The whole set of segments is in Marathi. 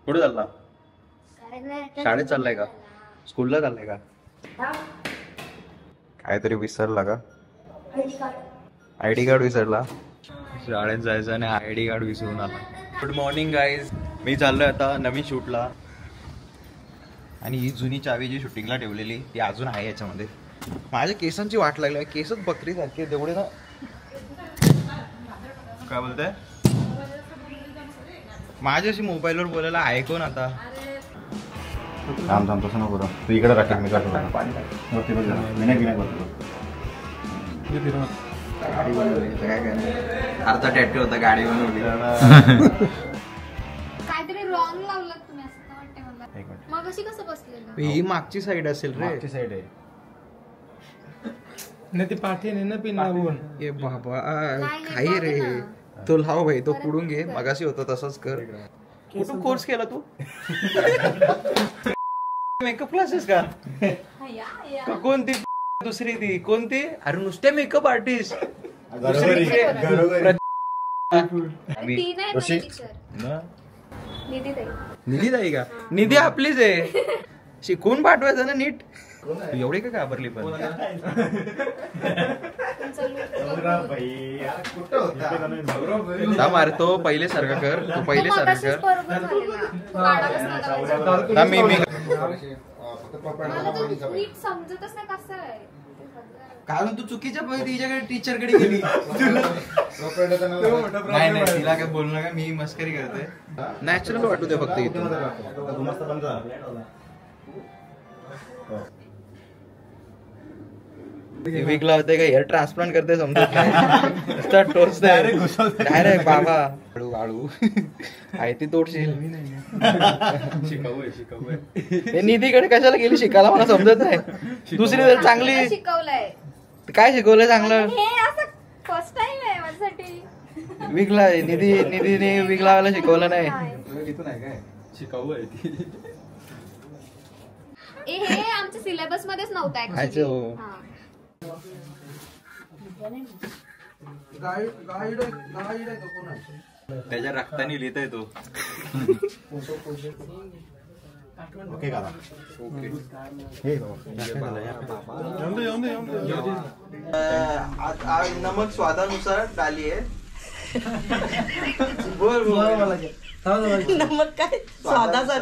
कुठे चालला? शाळेत चाललाय का? स्कूलला चाललाय का? काहीतरी विसरला का? आयडी कार्ड विसरला. शाळेत जायचं आणि आयडी कार्ड विसरून आला. Good morning guys. मी चाललोय आता नवीन शूटला आणि ही जुनी चावी जी शूटिंगला ठेवलेली ती अजून आहे याच्यामध्ये. माझ्या केसांची वाट लागली. केसच बकरी सारखे तेवढे ना. काय बोलताय? माझ्याशी मोबाईलवर बोलायला आहे कोण आता? थांब थांब तसं नको तू इकडे राख. मी काय अर्धा टॅटू होता गाडी बनवली. काहीतरी रॉंग लावलं तुम्ही असं वाटतंय मला. मग अशी कसं बसलेलं? ही मागची साईड असेल रे. मागची साईड आहे नाही ती पाठी नाही ना पिन लावून. ए बाबा काही रे. तो लाव भाई तो पुढून घे. मगाशी होतं तसंच कर. कुठून कोर्स केला तू? मेकअप क्लासेस का? कोणती दुसरी ती कोणती? अरे नुसते मेकअप आर्टिस्ट. निधी ताई का? निधी आपलीच आहे. शिकून पाठवायचं ना नीट. एवढी का घाबरली पण? मार तो पहिले सारखा कर. तो पहिले सारखा कर. मी समजतच नाही कसं आहे. कारण तू चुकीच्या तिच्याकडे टीचरकडे गेली. नाही नाही तिला काय बोलू नका. मी मस्करी करते. नॅचरल वाटू दे फक्त इथून. विकला होते का? हेअर ट्रान्सप्लांट करते समजत नाही. टोच डायरेक्ट बाबा आळू आळू आहे ती तोडशील. निधीकडे कशाला गेली शिकायला मला समजत नाही. दुसरी जर चांगली शिकवलंय. काय शिकवलंय चांगलं? हे असं फर्स्ट टाइम आहे माझ्यासाठी. विकला निधीने विकलावाला शिकवलं नाही. शिकाऊ आहे ती. हे आमच्या सिलेबस मध्येच नव्हतं ऍक्च्युअली. त्याच्या रक्ताने लिहितोय तो. ओके का? नमक स्वादानुसार डालिये. बोल बोल. नमक काय स्वादानुसार.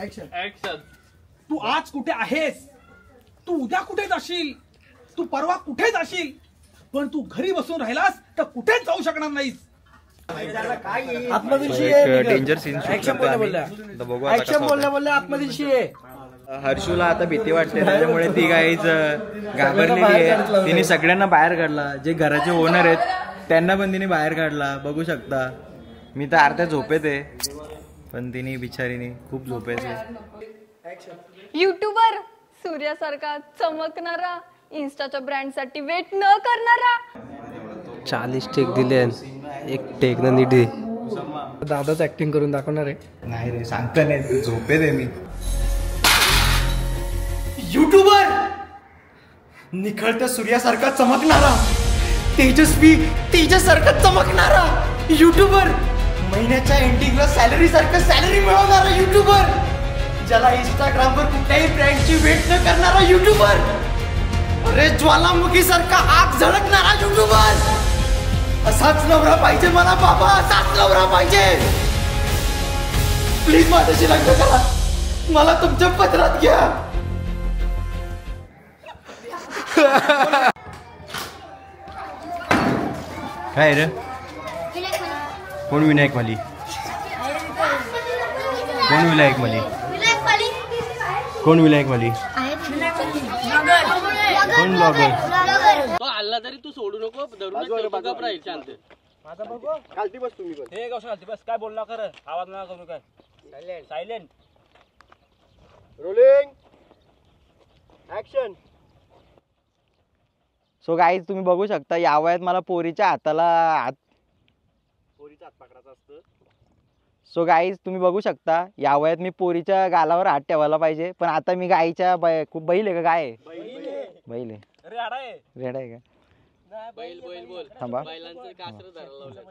ऍक्शन. तू आज कुठे आहेस? तू उद्या कुठे जाशील? तू परवा कुठे जाशील? पण तू घरी बसून राहिलास तर कुठेच जाऊ शकणार नाहीस. Danger scene. हर्षूला आता भीती वाटते त्याच्यामुळे ती काहीच घाबरलेली आहे. तिने सगळ्यांना बाहेर काढला. जे घराचे ओनर आहेत त्यांना पण तिने बाहेर काढला. बघू शकता. मी तर अर्ध्या झोपेत आहे पण तिने बिचारीने खूप झोपेत आहे. युट्यूबर सूर्यासारखा चमकणारा, इन्स्टाच्या ब्रँडसाठी वेट न करणारा. 40 टेक दिले. एक टेक न नीट दे. दादाच ऍक्टिंग करून दाखवणार आहे. नाही रे सांगता नाही. झोपेत आहे मी. युट्यूबर निखळत्या सूर्यासारखा चमकणारा, तेजसारखा चमकणारा युट्यूबर, महिन्याच्या एंडिंगला सॅलरी सारखं सॅलरी मिळवणारा युट्यूबर, ज्याला इंस्टाग्रामवर कुठल्याही ब्रँडची वेट न करणारा युट्यूबर, अरे ज्वालामुखी सारखा आग झळकणारा युट्यूबर. असाच नवरा पाहिजे मला बाबा. असाच नवरा पाहिजे. प्लीज माझ्याशी लग्न करा. मला तुमच्या पदरात घ्या. काय रे? कोण विनायक माली? कोण विनायक माली? कोण विनायक माली? कोण ब्लॉगर? तो आला तरी तू सोडू नको. धरून राहील. शांत. माझा बघू. खालती बस तुम्ही पण. हे गावशा खालती बस. काय बोलला खरं? आवाज नका करू. काय silent. Rolling action. So guys तुम्ही बघू शकता या वयात मला पोरीच्या हाताला हात पकडायचं असतं. सो गाईज तुम्ही बघू शकता या वयात मी पोरीच्या गालावर हात ठेवायला पाहिजे. पण आता मी गाईच्या खूप बैल आहे का? गाय आहे. बैल आहे. रेडा आहे रेडा आहे का? बैल बैल बोल. थांबा. बैलांचं कासरं धरायला लावलं.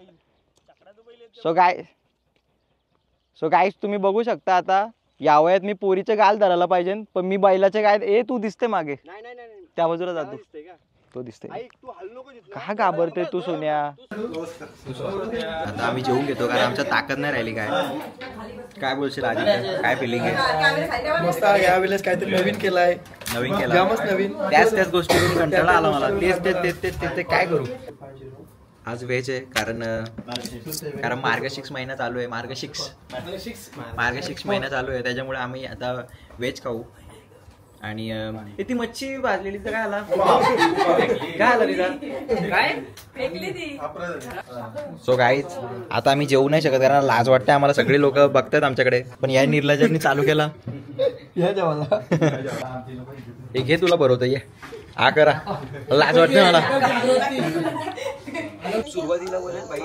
सो गाईस तुम्ही बघू शकता आता या वयात मी पोरीचे गाल धरायला पाहिजे पण मी बैलाचे गाय तू दिसते मागे नाही नाही नाही नाही. त्या बाजूला जातो दिसतंय का? तो दिसते ऐक तू हलू नको तिथनं. का घाबरते तू सोन्या. आता आम्ही जेवून घेतो कारण आमच्या ताकद नाही राहिली. काय बोलशील आधी काय फिलिंग आहे. मस्त यावेळेस काहीतरी नवीन केलाय. नवीन केला जामच नवीन. त्याच गोष्टी करून कंटाळा आला मला. तेच काय करू. आज व्हेज आहे कारण मार्गशीर्ष महिना चालू आहे. मार्गशीर्ष महिना चालू आहे त्याच्यामुळे आम्ही आता व्हेज खाऊ. आणि ती मच्छी भाजलेली तर काय आला सो गाईज आता आम्ही जेवू नाही शकत कारण लाज वाटते आम्हाला. सगळे लोक बघतात आमच्याकडे पण या निर्लजांनी चालू केला. एक घे तुला बरोबर ये हा करा लाज वाटते मला. सुरुवातीला बोलेल बाई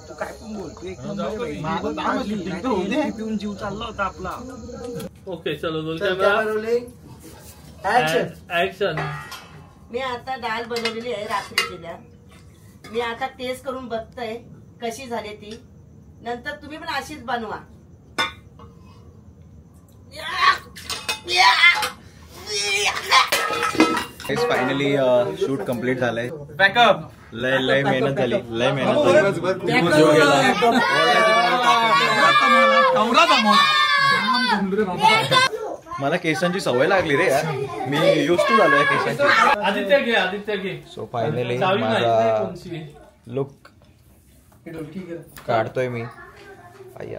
तू काय पण बोलतोय पिऊन जीव चालला होता आपला. ओके चलो बोल. ऍक्शन. मी आता डाळ बनवलेली आहे रात्रीच्या. मी आता टेस्ट करून बघतोय कशी झाली ती. नंतर तुम्ही पण अशीच बनवा. फायनली शूट कम्प्लीट झालंय. बॅकअप लय मेहनत झाली. मला केसांची सवय लागली रे यार. मी युज टू झालोय केसांची. आदित्य घे. सो फायनली माझा लुक काढतोय मी.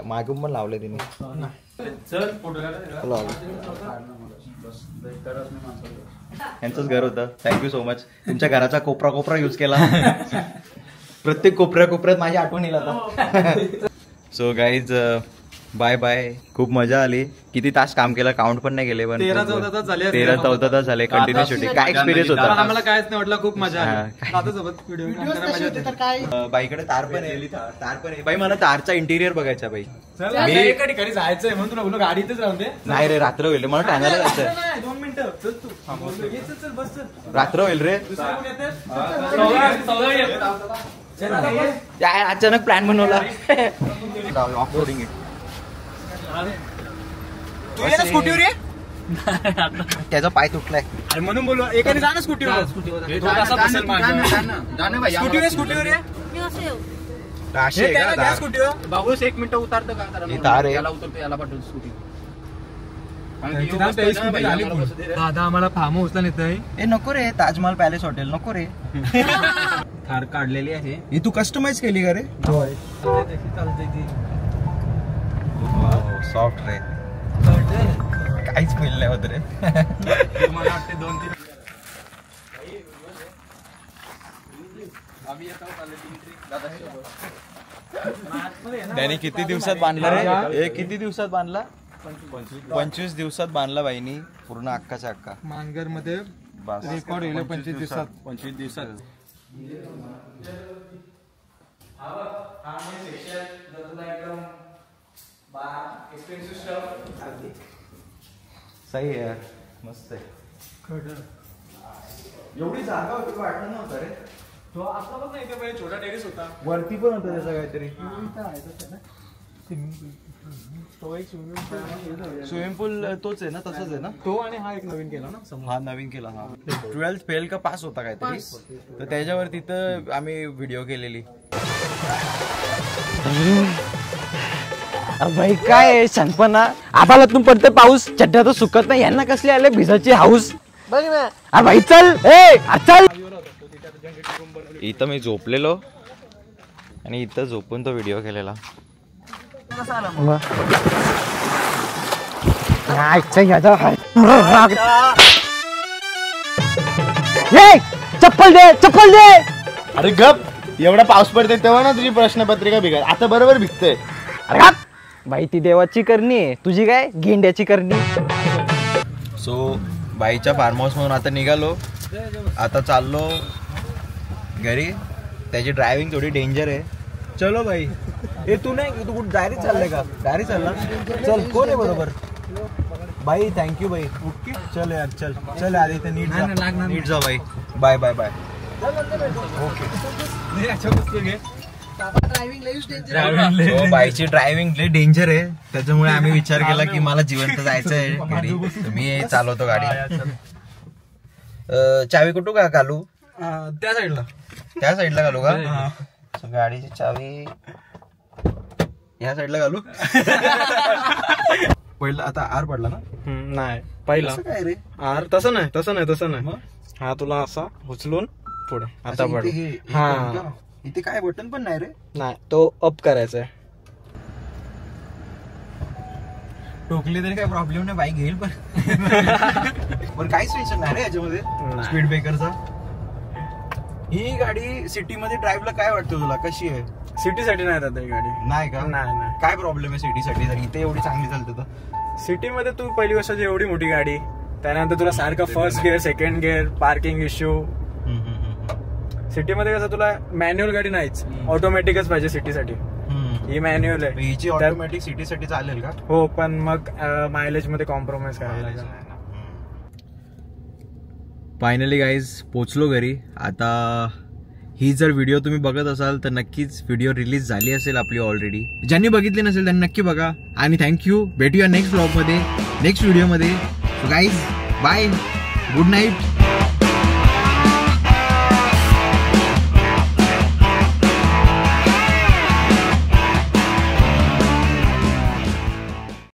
मागून पण लावले तिने. यांचंच घर होतं. Thank you so much. तुमच्या घराचा कोपरा युज केला. प्रत्येक कोपऱ्यात माझी आठवण येईल आता. So guys bye bye. खूप मजा आली. किती तास काम केलं काउंट पण नाही केले पण 13-14 तास झाले कंटिन्यू शूटिंग. काय एक्सपिरियन्स होता. आम्हाला कायच नाही वाटलं. खूप मजा बाईकडे तार पण आहे. बाई मला तारचा इंटिरियर बघायचा बाई. एका ठिकाणी जायचंय म्हणून तुला बोललो गाडीतच राहून दे. नाही रे रात्र होईल मला ठाण्याला जायचंय. 2 मिनिटं चल तू. बस रात्र होईल रे. अचानक प्लॅन बनवला. ऑफ रोडिंग स्कूटीवर ये. त्याचा पाय तुटलाय म्हणून बोललो एकाने जा ना स्कूटीवर. स्कूटीवर ये. स्कूटीवर बाबूस 1 मिनिट उतारतो का याला उतरतो याला पाठवतो स्कूटी. दादा आम्हाला फार्म हाऊसला नेतोय. ए नको रे ताजमहल पॅलेस हॉटेल नको रे. कार काढलेली आहे ही तू कस्टमाइज केली का रे. चालतंय ती सॉफ्ट रे. काहीच फील नाही होत रे. मला वाटते 2-3 त्याने किती दिवसात बांधला रे. किती दिवसात बांधला. 25 दिवसात बांधला बाईनी पूर्ण अख्खाच्या अख्खा. मांगर मध्ये रेकॉर्ड होईल 25 दिवसात. सही आहे मस्त आहे. एवढी जागा होती वाटलं नव्हतं रे. तो आपला पण नाही पहिले छोटा टेरेस होता. वरती पण होतं त्याचं काहीतरी. स्विमिंग पूल तोच आहे ना तसंच आहे ना. तो आणि हा एक नवीन केला ना. हा नवीन केला. हा 12th फेल का पास होता काहीतरी. तर त्याच्यावर तिथं आम्ही व्हिडिओ केलेली. भाई काय सांगपणा. आभाळातून पडते पाऊस. चड्ड्या तर सुकत नाही. यांना कसली आले भिजाची हाऊस. अरे भाई चल. चल. इथं मी झोपलेलो आणि इथं झोपून तो व्हिडिओ केलेला. चप्पल दे. अरे गप. एवढा पाऊस पडते तेव्हा ना तुझी प्रश्नपत्रिका भिगत. आता बरोबर भिगतय. अरे बाई ती देवाची करणी आहे. तुझी काय गेंड्याची करणी. सो बाईच्या फार्म हाऊस म्हणून आता निघालो. आता चाललो घरी. त्याची ड्रायव्हिंग थोडी डेंजर आहे. चलो बाई. हे तू नाही तू कुठं डायरेक्ट चाललंय का. डायरेक्ट चालला. चल कोण आहे बरोबर. बाई थँक्यू बाई. ओके चल यार चल आधी नीट जा बाई. Bye bye bye. बाईची ड्रायव्हिंग लय डेंजर आहे, त्याच्यामुळे आम्ही विचार केला की मला जिवंत जायचं आहे घरी, मी चालवतो गाडी. चावी कुठू का घालू? त्या साईडला घालू का? गाडीची चावी या साईडला घालू. पहिला आता आर पडला ना? नाही पहिला काय रे आर तसं नाही. हा तुला असा उचलून पुढे आता पडला. हा इथे काय बटन पण नाही रे. नाही तो अप करायचा आहे. टोकली तरी काय प्रॉब्लेम नाही, बाईक घेईल पण काहीच टेन्शन नाही रे याच्यामध्ये स्पीड ब्रेकरचा. ही गाडी सिटी मध्ये ड्राईव्हला काय वाटतं तुला, कशी आहे? सिटीसाठी नाही जात ही गाडी. नाही का? नाही काय प्रॉब्लेम आहे सिटीसाठी जर इथे एवढी चांगली चालते तर? सिटी मध्ये तू पहिली गोष्ट एवढी मोठी गाडी, त्यानंतर तुला सारखं first gear second gear parking issue. City मध्ये कसं तुला मॅन्युअल गाडी नाहीच, ऑटोमॅटिकच पाहिजे सिटीसाठी. ही मॅन्युअल आहे. हिची ऑटोमॅटिक सिटीसाठी चालेल का? हो पण मग मायलेज मध्ये कॉम्प्रोमाइज करायला लागेल. फायनली गाईज पोचलो घरी. आता ही जर व्हिडिओ तुम्ही बघत असाल तर नक्कीच व्हिडिओ रिलीज झाली असेल आपली ऑलरेडी. ज्यांनी बघितली नसेल त्यांनी नक्की बघा आणि थँक्यू. भेटूया नेक्स्ट व्लॉगमध्ये, नेक्स्ट व्हिडिओमध्ये. Guys bye, good night.